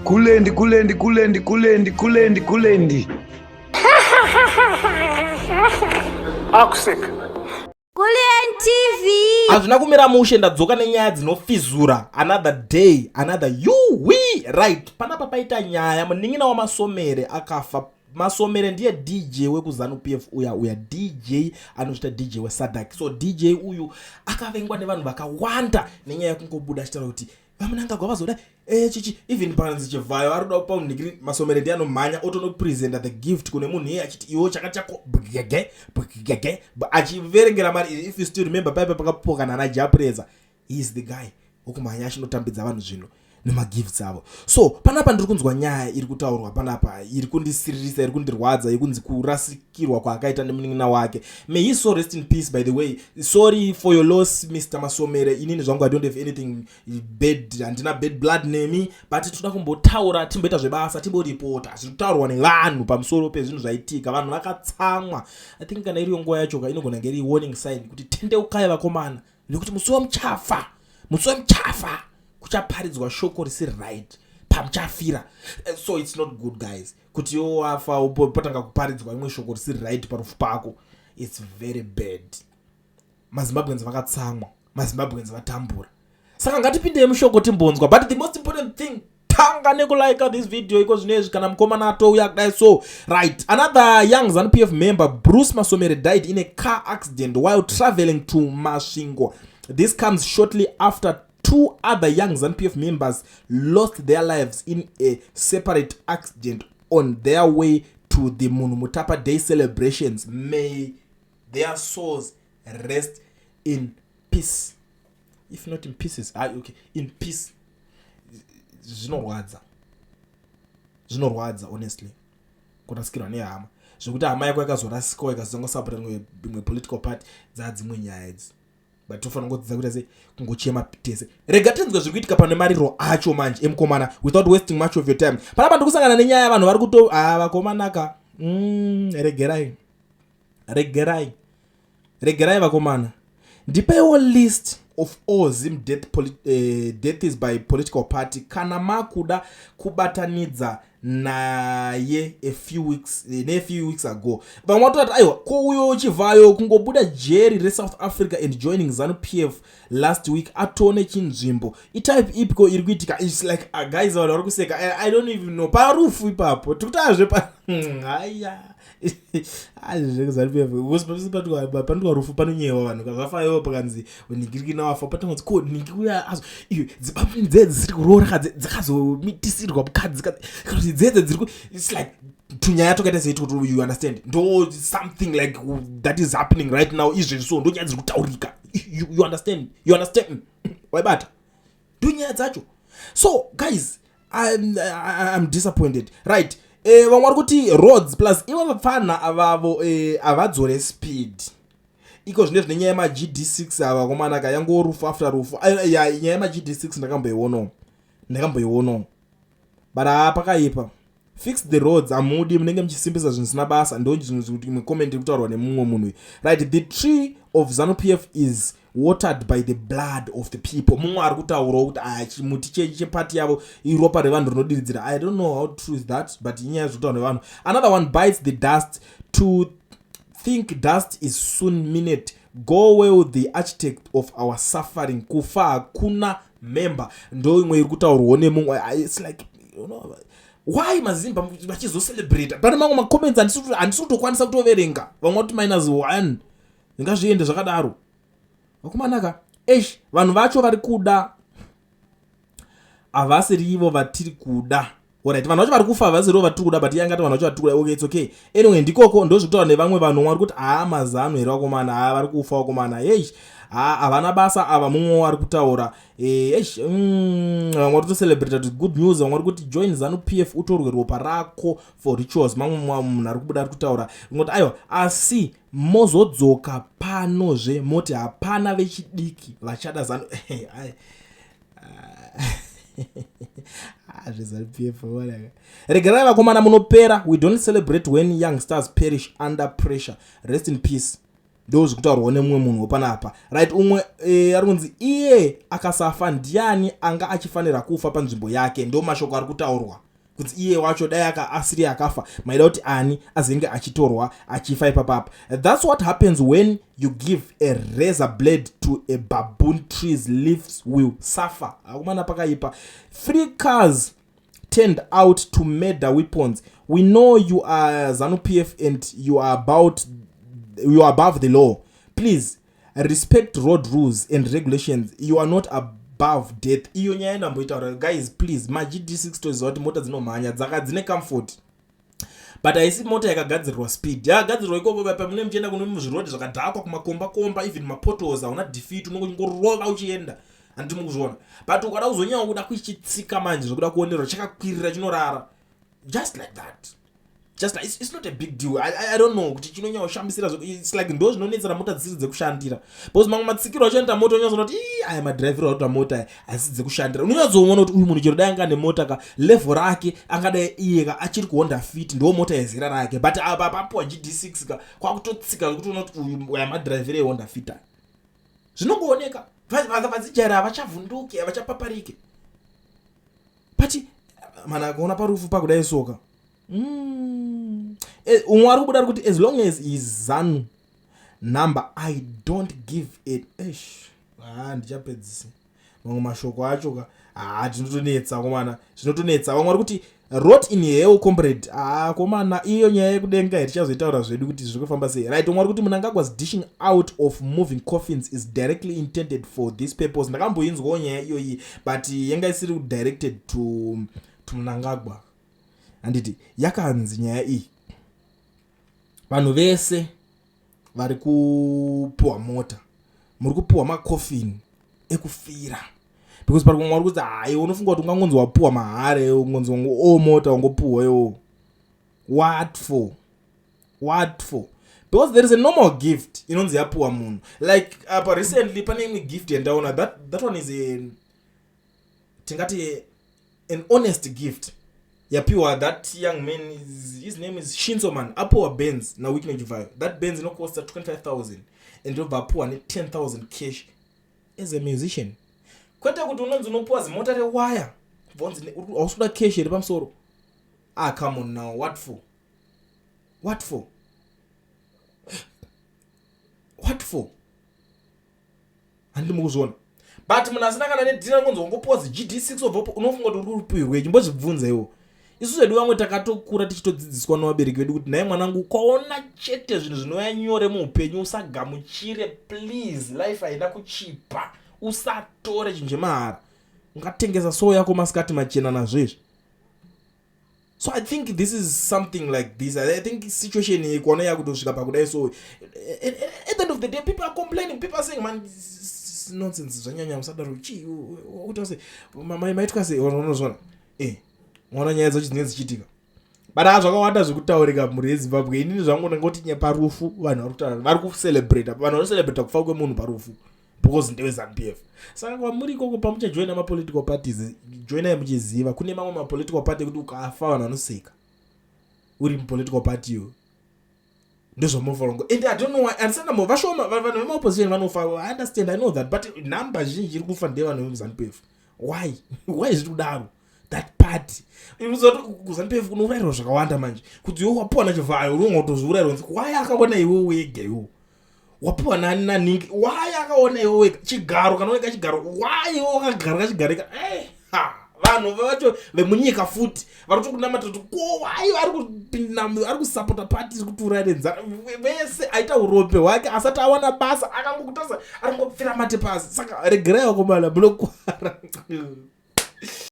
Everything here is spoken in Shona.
kulendi. Akuseka. Kulen TV. Hazvina kumira mushe ndadzoka nenyaya dzinofizura. Another day, another right. Panapa paita nyaya munin'ina waMasomere akafa. Masomere ndiye DJ wekuzanu PF uya DJ anochita DJ weSadak. So DJ uyu akavengwa nevanhu vakawanda nenyaya yekungobuda achitaura kuti vamunanga gwavazoda chichi even panzi chivhayo arikuda kupa munhikiri Masomere ndiye anomhanya otonopresenta the gift kune munhu iye achiti iwo chakachako bgege achiverengera mari. If you still remember paipa pakapokana naJapreza, he is the guy wokumhanya achinotambidza vanhu zvino nemagifts avo. So panapa ndiri kunzwa nyaya iri kutaurwa panapa iri kundisiririsa iri kundirwadza yekunzi kurasikirwa kwaakaita nemunin'ina wake. May he so rest in peace. By the way, sorry for your loss Mr. Masomere. Inini zvangu I don't have anything bad, handina bad blood nemi, but toda kumbotaura timboita zvebasa timboripota zviri kutaurwa nevanhu pamusoro pezvinhu zvaitika. Vanhu vakatsamwa. I think kana iriyo nguva yacho inogona ngeri warning sign kuti tendeukai vakomana nekuti musi wemuchafa kuchaparidzwa shoko risiri right pamuchafira. So it's not good guys kuti wafa upotanga kuparidzwa imwe shoko risiri right parufu pako. It's very bad. Mazimbabweans vakatsamwa, Mazimbabweans vatambura. Saka ngatipinde mushoko timbonzwa, but the most important thing, tanga nekulike this video iko zvinezvi kana mukomana atouya kudai. So right, another young ZANU-PF member Bruce Masomere died in a car accident while traveling to Masvingo. This comes shortly after two other young ZANU-PF members lost their lives in a separate accident on their way to the Munumutapa Day celebrations. May their souls rest in peace. If not in pieces, okay, in peace. Zvinorwadza honestly. Kurasikirwa nehama zvokuti hama yako yakazorasikwa ikazongosapota imwe political party dzadzimwe nyaya idzi. But tofanira ngodzidza kuti ase kungochema tese. Rega tenzwe zviri kuitika pane mariro acho manje emukomana without wasting much of your time. Panapa ndikusangana nenyaya yavanhu vari kuto vakomanaka. Regerai vakomana. Ndipeiwo list of all Zim deaths by political party kana makuda kubatanidza naye a few weeks ago. Vamwe vatoti aiwa ko uyo chivhayo kungobuda jeri reSouth Africa and joining ZANU-PF last week atone chinzvimbo itype ipiko iri kuitika. It's like guys vanhu vari kuseka. I don't even know parufu ipapo tikutazve pa haya pandwa rufu panonyewa vanhu kazvafayo pakanzi nigirikina wafa patangodzi ko nikuya azo iyo dzibamuni dzedzi dziri kuroora dzakazomitisirwa mukadzi kuti dzedzi dziri. It's like tunyaya tokaita seiti kuti you understand ndo something like that is happening right now izvezvi. So ndo nyaya dziri kutaurika. You understand waibata tunyaya dzacho. So guys, I'm disappointed right. Vamwe vari kuti roads plus ivo vapfana avavo avadzore speed iko zvine zvine nyaya yemaGD6 ava komanaka yango rufu after rufu. Nyaya yemaGD6 ndakamboionawo but pakaipa. Fix the roads amudi munenge muchisimbisa zvinhu zvisina basa. Ndo kuti imwe comment iri kutaurwa nemumwe munhu right. The tree of ZANU-PF is watered by the blood of the people. Mumwe ari kutaurawo kuti chimuti chepati yavo iropa revanhu rinodiridzira. I don't know how true is that, but inyaya zvekutaura nevanhu. Another one bites the dust. To think dust is soon minute. Go away with the architect of our suffering. Kufa hakuna member. Ndo imwe iri kutaurwawo nemumwe. It's like, you know, why mazimba vachizocelebrate? Pane mamwe macomments handisi kutokwanisa kutoverenga. Vamwe kuti -1 ngazviende zvakadaro. Vakomanaka vanhu vacho vari kuda havasirivo vatiri kuda. Alright, vanhu vacho vari kufa havasirivo vatiri kuda, but yangati vanhu vacho vatiri kuda. Okay, it's okay. Anyway, ndikoko ndozvekutaura nevamwe vanhu vari kuti mazano here vakomana vari kufa vakomana. Havana basa ava. Mumwe vari kutaura vamwe vari kutocelebrate with good news. Vamwe vari kuti join ZANU-PF utorwe ropa rako for rituals. Mamwe munhu ari kubuda ari kutaura ngoti aiwa asi mozodzoka panozve moti hapana vechidiki vachada ZANU. ZANU-PF regerai vakomana munopera. We don't celebrate when young stars perish under pressure. Rest in peace ndozvi kutaurwa nemumwe munhu wepanapa, right? Umwe ari kunzi iye akasafa ndiani anga achifanira kufa panzvimbo yake, ndo mashoko ari kutaurwa kuti iye wacho dai asiri akafa maida kuti ani azenge achitorwa achifa ipapapa. That's what happens when you give a razor blade to a baboon. Tree's leaves will suffer. Akumana pakaipa. 3 cars turned out to murder weapons. We know you are ZANU-PF and you are above the law. Please respect road rules and regulations. You are not above death. Iyo nyaya ndamboitaura guys, please ma GD6 stories zoti mota dzinomhanya dzine comfort, but haisi mota yakagadzirirwa speed. Yakagadzirirwa ikoko pamune muchienda kune muzvirodi zvakadhakwa kumakomba even mapotholes hauna defeat, unongorova uchienda handi mukuzviona. But ukada kuzonyanya kuda kuchitsika manje zvokuda kuonerwa chakakwirira chinorara just like that. Just like, it's not a big deal. I don't know kuti chinonyanya kushambisira. It's like ndo zvinonetsera mota dzisiri dzekushandira, because mamwe matsikiro achoenda mota unonyazoona kuti aya madhiraivhiro auta mota asisi dzekushandira. Unonyazoona kuti uyu munhu chero dai anga nemota ka level rake angadai iye ka achiri kuhonda fit, ndo mota yezera rake, but apa papuwa GD6 ka kwakutotsika kuti unoona kuti uyu aya madhiraivhiro ehonda fit zvinongooneka. Vadzijaira havachavhunduke, havachapaparike. But mana kuona parufu pakudai soka umwe ari kubuda kuti as long as is ZANU number I don't give it. Ndichapedzisa mamwe mashoko acho ka zvinotonetsa komana, zvinotonetsa. Vamwe vari kuti rot in hell comrade. Komana iyo nyaya yekudenga tichazoitaura zvedu kuti zviri kufamba sei, right? Umwe vari kuti Mnangagwa's dishing out of moving coffins is directly intended for this purpose. Ndakamboinzwawo nyaya iyoyi, but yanga isiri directed to Mnangagwa. Anditi yakanzi nyaya iyi vanhu vese vari kupuwa mota muri kupuwa macoffin ekufira, because pari kumwe vari kuti hayi unofunga kuti ungangonzi wapuwa mahare, ungonzi mota wangopuwa iwo. What for? Because there is a normal gift inonzi yapuwa munhu, like apa recently pane imwe gift yandaona that one is tingati an honest gift yapiwa that young man, his name is Shinsoman, apuwa Benz na week 95. That Benz cost 25,000 and vapuwa ne 10,000 cash as a musician. Kwete kuti unonzi unopuwa zimota rewire vonzi ausuda cash iri pamusoro. Come on now, what for? Handi mukuzviona. But munhu asina kana nedhira ngonzi wangopuwa GD6 obvapo unofunga kuti uri kupirwe chimbozvibvunza iwo. Isu zvedu vamwe takatokura tichitodzidziswa nevabereki vedu kuti naye mwanangu ukaona chete zvinhu zvinouya nyore muupenyu usagamuchire please, life haina kuchipa, usatore chinhu chemahara, ungatengesa soo yako masikati machena nazvezvi. So I think this is something like this. I think situation ikuona yakutosvika pakudai. So at the end of the day people are complaining, people are saying man this nonsense zvanyanya musadaro chi utase maitwa sei unozona mwana nyaya dzacho dzinenge dzichiitika. But zvakawanda zvekutaurika mhuri yeZimbabwe. Inini zvangu ndangoti parufu vanhu vari kutaura vari kucelebrate, vanhu vari kucelebrate kufa kwemunhu parufu because ndewe ZANU-PF. Saka kwamuri ikoko pamuchajoina mapolitical parties, joinai muchiziva kune mamwe mapolitical party kuti ukafa vanhu vanoseka uri mupolitical party yo ndozvamofarongo. And I don't know why andisana vashoma vanhu vemaopposition vanofa. I understand, I know that, but number zhinji iri kufa ndevanhu veZANU-PF. Why zviri kudaro? That party inozoti kuZANU-PF kunourayirwa zvakawanda manje kuti iwe wapuwa nachivhayo unonga kutozviurayirwa nzi why akaona iwe wega iwo wapuwa nani naningi, why akaona iwe wega chigaro kanooneka chigaro, why iwe wakagara kachigarika. Vanhu vacho vemunyika futi vari kutokunamata kuti why ari kusapota party kuti urayire vese aita urope hwake asati awana basa akangokutasa ari kungopfira mate pasi. Saka regerai komana munokwara.